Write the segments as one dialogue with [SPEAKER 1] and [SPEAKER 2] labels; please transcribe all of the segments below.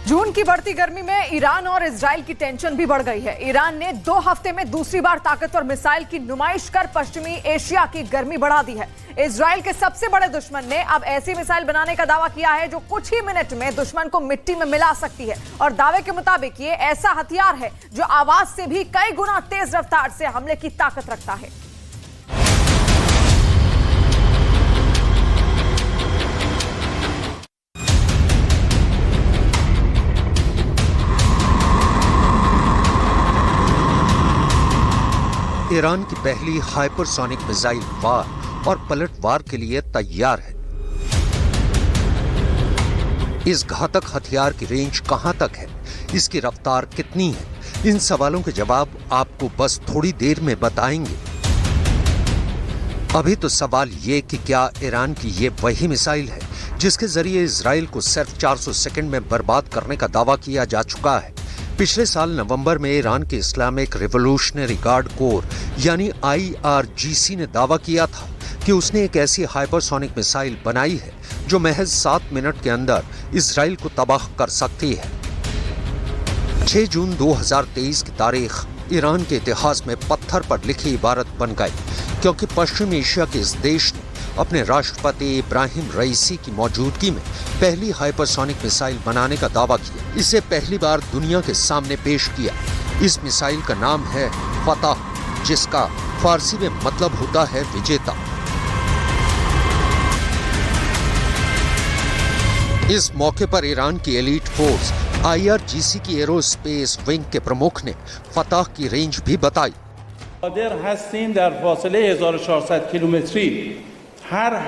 [SPEAKER 1] जून की बढ़ती गर्मी में ईरान और इजराइल की टेंशन भी बढ़ गई है। ईरान ने 2 हफ्ते में दूसरी बार ताकतवर मिसाइल की नुमाइश कर पश्चिमी एशिया की गर्मी बढ़ा दी है। इजराइल के सबसे बड़े दुश्मन ने अब ऐसी मिसाइल बनाने का दावा किया है जो कुछ ही मिनट में दुश्मन को मिट्टी में मिला सकती है। और दावे के मुताबिक ये ऐसा हथियार है जो आवाज से भी कई गुना तेज रफ्तार से हमले की ताकत रखता है।
[SPEAKER 2] ईरान की पहली हाइपरसोनिक मिसाइल वार और पलटवार के लिए तैयार है। इस घातक हथियार की रेंज कहां तक है, इसकी रफ्तार कितनी है, इन सवालों के जवाब आपको बस थोड़ी देर में बताएंगे। अभी तो सवाल ये कि क्या ईरान की ये वही मिसाइल है जिसके जरिए इजराइल को सिर्फ 400 सेकंड में बर्बाद करने का दावा किया जा चुका है। पिछले साल नवंबर में ईरान के इस्लामिक रिवॉल्यूशनरी गार्ड कोर यानी IRGC ने दावा किया था कि उसने एक ऐसी हाइपरसोनिक मिसाइल बनाई है जो महज 7 मिनट के अंदर इजराइल को तबाह कर सकती है। 6 जून 2023 की तारीख ईरान के इतिहास में पत्थर पर लिखी इबारत बन गई, क्योंकि पश्चिम एशिया के इस देश ने अपने राष्ट्रपति इब्राहिम रईसी की मौजूदगी में पहली हाइपरसोनिक मिसाइल बनाने का दावा किया। इसे पहली बार दुनिया के सामने पेश किया। इस मिसाइल का नाम है फतह, जिसका फारसी में मतलब होता है विजेता। इस मौके पर ईरान की एलीट फोर्स IRGC की एरोस्पेस विंग के प्रमुख ने फतह की रेंज भी बताई।
[SPEAKER 3] हर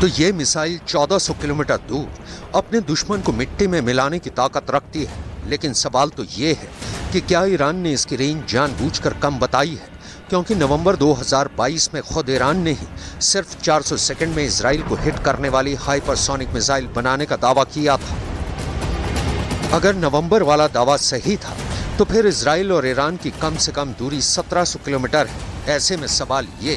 [SPEAKER 2] तो ये मिसाइल 1400 किलोमीटर दूर अपने दुश्मन को मिट्टी में मिलाने की ताकत रखती है। लेकिन सवाल तो ये है कि क्या ईरान ने इसकी रेंज जानबूझकर कम बताई है, क्योंकि नवंबर 2022 में खुद ईरान ने ही सिर्फ 400 सेकंड में इजराइल को हिट करने वाली हाइपरसोनिक मिसाइल बनाने का दावा किया था। अगर नवंबर वाला दावा सही था तो फिर इजराइल और ईरान की कम से कम दूरी 1700 किलोमीटर है। ऐसे में सवाल ये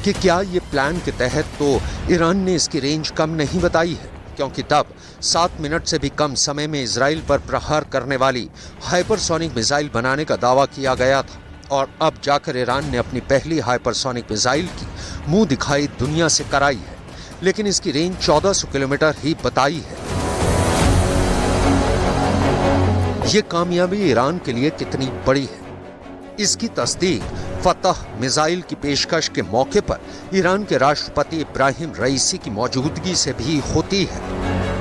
[SPEAKER 2] कि क्या ये प्लान के तहत तो ईरान ने इसकी रेंज कम नहीं बताई है, क्योंकि तब 7 मिनट से भी कम समय में इजराइल पर प्रहार करने वाली हाइपरसोनिक मिसाइल बनाने का दावा किया गया था। और अब जाकर ईरान ने अपनी पहली हाइपरसोनिक मिसाइल की मुंह दिखाई दुनिया से कराई है, लेकिन इसकी रेंज 1400 किलोमीटर ही बताई है। ये कामयाबी ईरान के लिए कितनी बड़ी है, इसकी तस्दीक फतह मिसाइल की पेशकश के मौके पर ईरान के राष्ट्रपति इब्राहिम रईसी की मौजूदगी से भी होती है।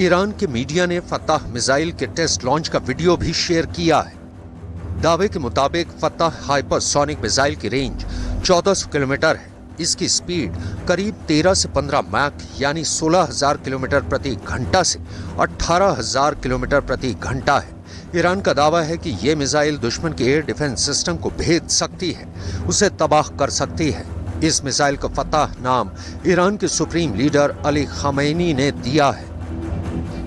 [SPEAKER 2] ईरान के मीडिया ने फतह मिसाइल के टेस्ट लॉन्च का वीडियो भी शेयर किया है। दावे के मुताबिक फतह हाइपरसोनिक मिसाइल की रेंज 1400 किलोमीटर है। इसकी स्पीड करीब 13 से 15 मैक यानी 16,000 किलोमीटर प्रति घंटा से 18,000 किलोमीटर प्रति घंटा है। ईरान का दावा है कि ये मिसाइल दुश्मन के एयर डिफेंस सिस्टम को भेद सकती है, उसे तबाह कर सकती है। इस मिसाइल का फतह नाम ईरान के सुप्रीम लीडर अली खमैनी ने दिया है।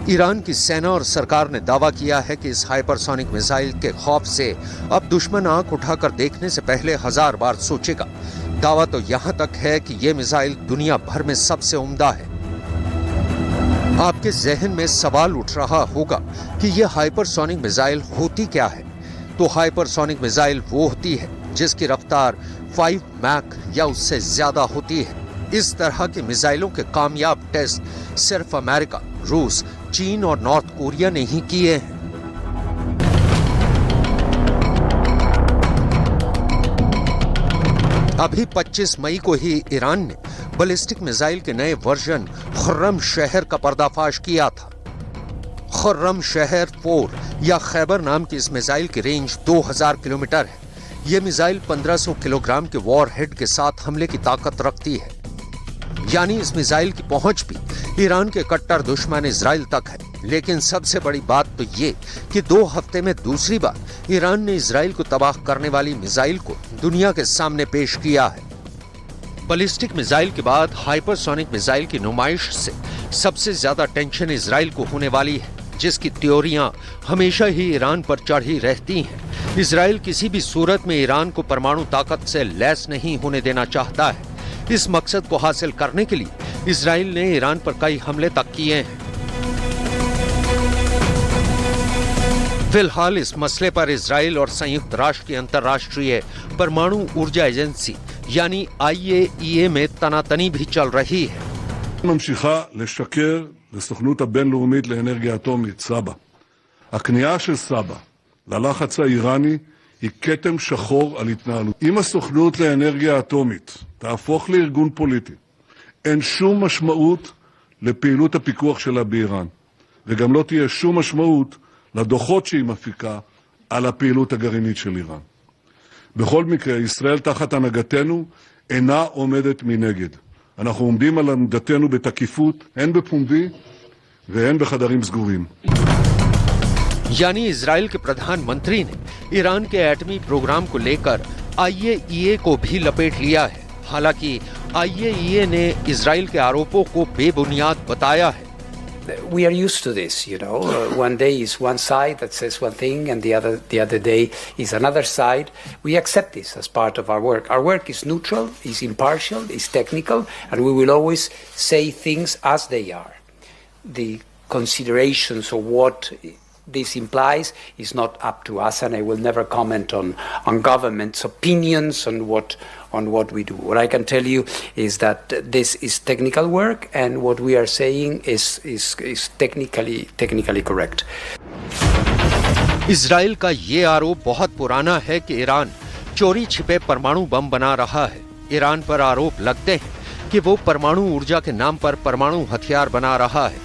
[SPEAKER 2] ईरान की सेना और सरकार ने दावा किया है कि इस हाइपरसोनिक मिसाइल के खौफ से अब दुश्मन आंख उठाकर देखने से पहले 1000 बार सोचेगा। दावा तो यहां तक है कि यह मिसाइल दुनिया भर में सबसे उम्दा है। आपके जहन में सवाल उठ रहा होगा कि यह हाइपरसोनिक मिसाइल होती क्या है। तो हाइपरसोनिक मिसाइल वो होती है जिसकी रफ्तार 5 मैक या उससे ज्यादा होती है। इस तरह के मिसाइलों के कामयाब टेस्ट सिर्फ अमेरिका, रूस, चीन और नॉर्थ कोरिया ने ही किए हैं। अभी 25 मई को ही ईरान ने बैलिस्टिक मिसाइल के नए वर्जन खुर्रम शहर का पर्दाफाश किया था। खुर्रम शहर 4 या खैबर नाम की इस मिसाइल की रेंज 2000 किलोमीटर है। यह मिसाइल 1500 किलोग्राम के वॉरहेड के साथ हमले की ताकत रखती है, यानी इस मिसाइल की पहुंच भी ईरान के कट्टर दुश्मन इजराइल तक है। लेकिन सबसे बड़ी बात तो ये कि 2 हफ्ते में दूसरी बार ईरान ने इजराइल को तबाह करने वाली मिसाइल को दुनिया के सामने पेश किया है। बैलिस्टिक मिसाइल के बाद हाइपरसोनिक मिसाइल की नुमाइश से सबसे ज्यादा टेंशन इजराइल को होने वाली है, जिसकी थ्योरियां हमेशा ही ईरान पर चढ़ी रहती हैं। इजराइल किसी भी सूरत में ईरान को परमाणु ताकत से लैस नहीं होने देना चाहता है। इस मकसद को हासिल करने के लिए इजराइल ने ईरान पर कई हमले तक किए हैं। फिलहाल इस मसले पर इजराइल और संयुक्त राष्ट्र की अंतर्राष्ट्रीय परमाणु ऊर्जा एजेंसी यानी IAEA में तनातनी भी चल रही है।
[SPEAKER 4] ממשיכה לשקר לסוכנות הבינלאומית לאנרגיה אטומית, סבא. הכניעה של סבא ללחץ האיראני היא כתם שחור על התנהלות. אם הסוכנות לאנרגיה אטומית תהפוך לארגון פוליטי, אין שום משמעות לפעילות הפיקוח שלה באיראן, וגם לא תהיה שום משמעות לדוחות שהיא מפיקה על הפעילות הגרעינית של איראן. בכל מקרה, ישראל תחת הנהגתנו אינה עומדת מנגד. אנחנו עומדים על עמדתנו בתקיפות, הן בפומבי והן בחדרים סגורים.
[SPEAKER 2] यानी इजराइल के प्रधानमंत्री ने ईरान के एटमी प्रोग्राम को लेकर IAEA को भी लपेट लिया है। हालांकि IAEA ने इजराइल के आरोपों को बेबुनियाद बताया है।
[SPEAKER 5] We are used to this, you know. One day is one side that says one thing, and the other day is another side. We accept this as part of our work. Our work is neutral, is impartial, is technical, and we will always say things as they are. The considerations of what this implies is not up to us, and I will never comment on government's opinions on what we do. What I can tell you is that this is technical work, and what we are saying is technically correct.
[SPEAKER 2] Israel का ये आरोप बहुत पुराना है कि Iran चोरी छिपे परमाणु बम बना रहा है। ईरान पर आरोप लगते हैं कि वो परमाणु ऊर्जा के नाम पर परमाणु हथियार बना रहा है।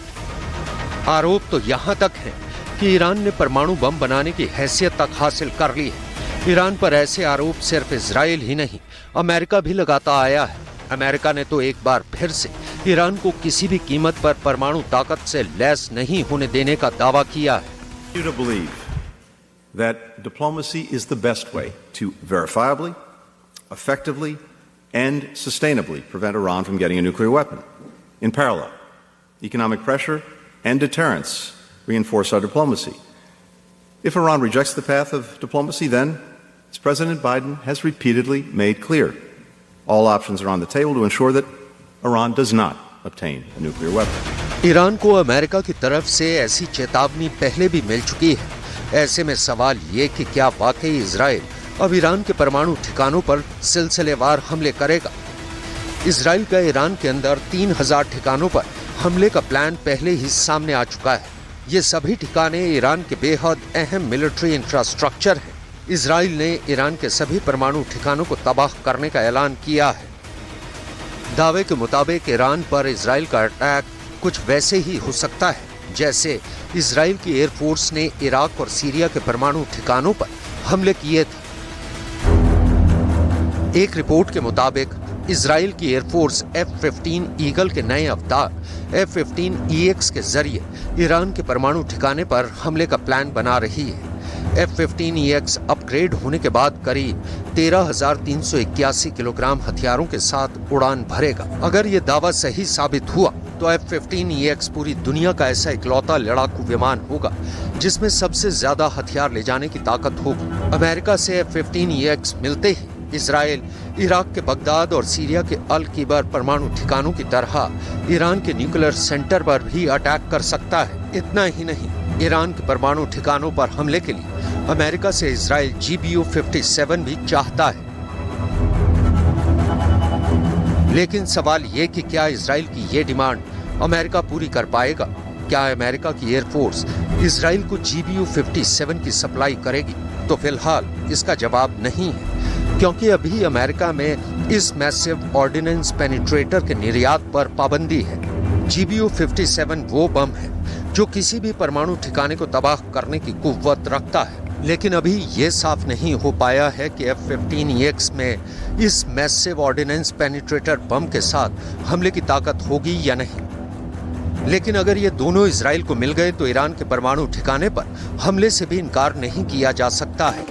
[SPEAKER 2] आरोप तो यहाँ तक है कि ईरान ने परमाणु बम बनाने की हैसियत तक हासिल कर ली है। ईरान पर ऐसे आरोप सिर्फ इजराइल ही नहीं, अमेरिका भी लगाता आया है। अमेरिका ने तो एक बार फिर से ईरान को किसी भी कीमत पर परमाणु ताकत से लैस नहीं होने देने का दावा किया है।
[SPEAKER 6] To believe that diplomacy is the best way to verifiably, effectively, and sustainably prevent Iran from getting a nuclear weapon. In parallel, economic pressure and deterrence reinforce our diplomacy. If Iran rejects the path of diplomacy, then, as President Biden has repeatedly made clear, all options are on the table to ensure that Iran does not obtain a nuclear weapon.
[SPEAKER 2] Iran को America की तरफ से ऐसी चेतावनी पहले भी मिल चुकी है। ऐसे में सवाल ये कि क्या वाकई इजराइल अब ईरान के परमाणु ठिकानों पर सिलसिलेवार हमले करेगा। इजराइल का ईरान के अंदर 3000 ठिकानों पर हमले का प्लान पहले ही सामने आ चुका है। ये सभी ठिकाने ईरान के बेहद अहम मिलिट्री इंफ्रास्ट्रक्चर हैं। इजराइल ने ईरान के सभी परमाणु ठिकानों को तबाह करने का ऐलान किया है। दावे के मुताबिक ईरान पर इजराइल का अटैक कुछ वैसे ही हो सकता है जैसे इजराइल की एयरफोर्स ने इराक और सीरिया के परमाणु ठिकानों पर हमले किए थे। एक रिपोर्ट के मुताबिक इजराइल की एयरफोर्स F-15 ईगल के नए अवतार F-15EX के जरिए ईरान के परमाणु ठिकाने पर हमले का प्लान बना रही है। F-15EX अपग्रेड होने के बाद करीब 13,381 किलोग्राम हथियारों के साथ उड़ान भरेगा। अगर ये दावा सही साबित हुआ तो F-15EX पूरी दुनिया का ऐसा इकलौता लड़ाकू विमान होगा जिसमें सबसे ज्यादा हथियार ले जाने की ताकत होगी। अमेरिका से F-15EX मिलते ही इजराइल इराक के बगदाद और सीरिया के अल कीबर परमाणु ठिकानों की तरह ईरान के न्यूक्लियर सेंटर पर भी अटैक कर सकता है। इतना ही नहीं, ईरान के परमाणु ठिकानों पर हमले के लिए अमेरिका से इजराइल GBU-57 भी चाहता है। लेकिन सवाल ये कि क्या इजराइल की ये डिमांड अमेरिका पूरी कर पाएगा? क्या अमेरिका की एयरफोर्स इजराइल को GBU-57 की सप्लाई करेगी? तो फिलहाल इसका जवाब नहीं है, क्योंकि अभी अमेरिका में इस मैसिव ऑर्डिनेंस पेनिट्रेटर के निर्यात पर पाबंदी है। GBU-57 वो बम है जो किसी भी परमाणु ठिकाने को तबाह करने की कुव्वत रखता है, लेकिन अभी ये साफ नहीं हो पाया है कि F-15EX में इस मैसिव ऑर्डिनेंस पेनिट्रेटर बम के साथ हमले की ताकत होगी या नहीं। लेकिन अगर ये दोनों इजराइल को मिल गए तो ईरान के परमाणु ठिकाने पर हमले से भी इनकार नहीं किया जा सकता है।